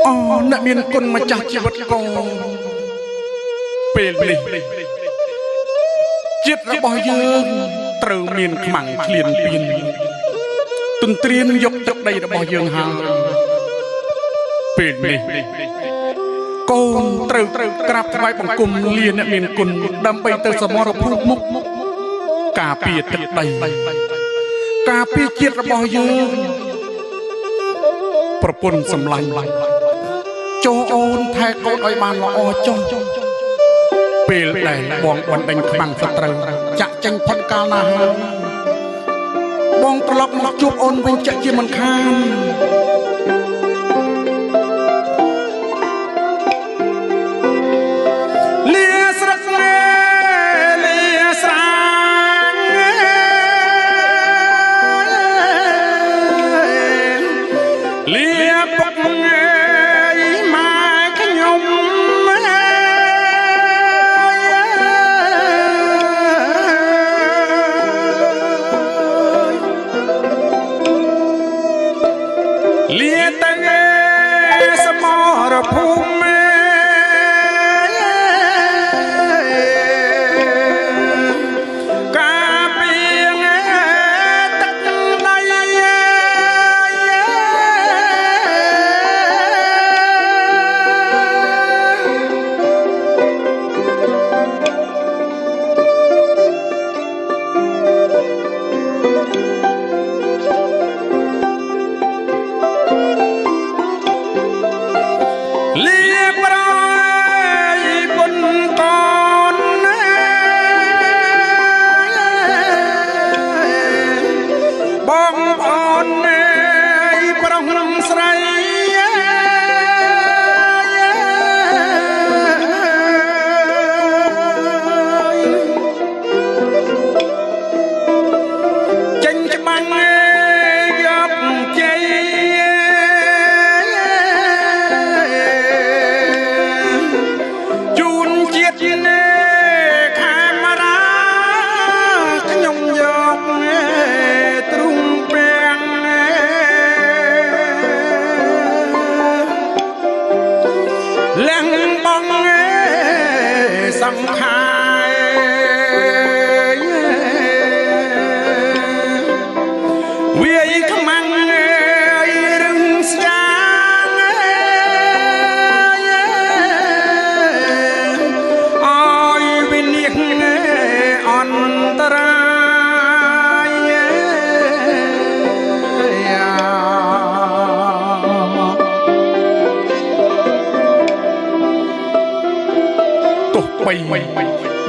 អូអ្នកមានគុណម្ចាស់ជីវិតកូនពេលនេះចិត្តរបស់យើងត្រូវមានខ្មាំងឃ្លានពៀនទន្ទ្រានយកទឹកដីរបស់យើងហើយពេលនេះកូនត្រូវក្រាបថ្វាយបង្គំលាអ្នកមានគុណដើម្បីទៅសមរភូមិមុខការពារទឹកដីការពារជាតិរបស់យើងប្រពន្ធសម្លាញ់ចូលអូនថែកូនឲ្យបានល្អចុះពេលដែលបងបណ្ដេញខ្មាំងសត្រូវចាក់ចេញផុតកាលណាហើយបងត្រឡប់មកជួបអូនវិញចាក់ជាមិនខាន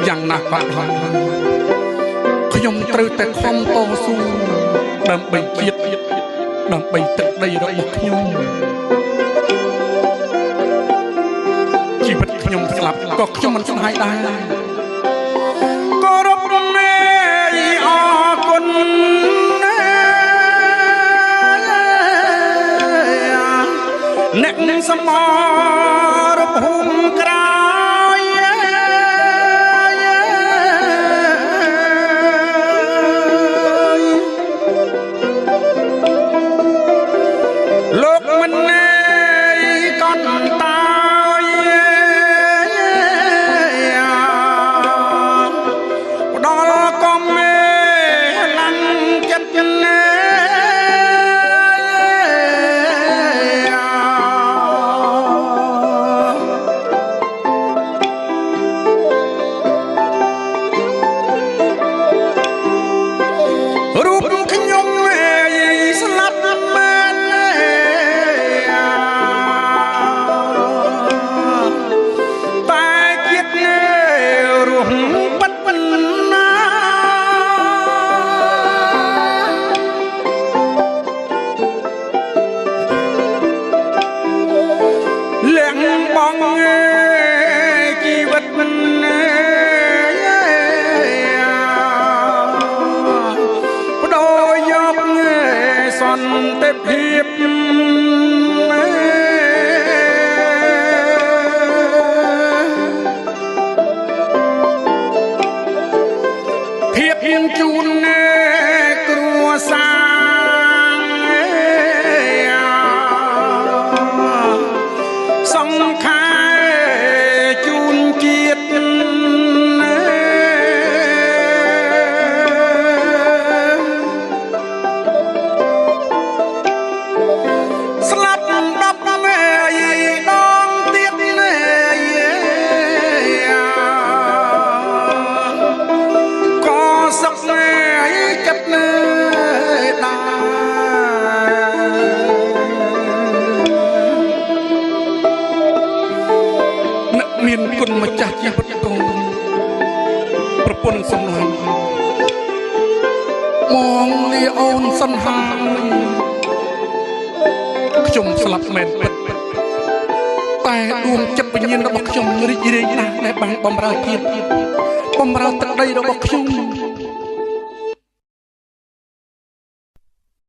យ៉ាងណាក៏ដោយខ្ញុំត្រូវតែខំតស៊ូដើម្បីជាតិដើម្បីទឹកដីរបស់ខ្ញុំជីវិតខ្ញុំស្លាប់ក៏ខ្ញុំមិនស្ដាយដែរគោរពមេអរគុណអ្នកសមរភូមិក្រៅ ស្លាប់10មេដងទៀតក៏សឹកណែចិត្តណែអ្នកមានគុណម្ចាស់ជីវិតកូនប្រពន្ធសំឡាញ់មកលាអូនសន្ហាខ្ញុំស្លាប់មែនពិតតែដួងចិត្តវិញ្ញាណរបស់ខ្ញុំរីករាយណាស់ដែលបានបំរើជាតិបំរើទឹកដីរបស់ខ្ញុំ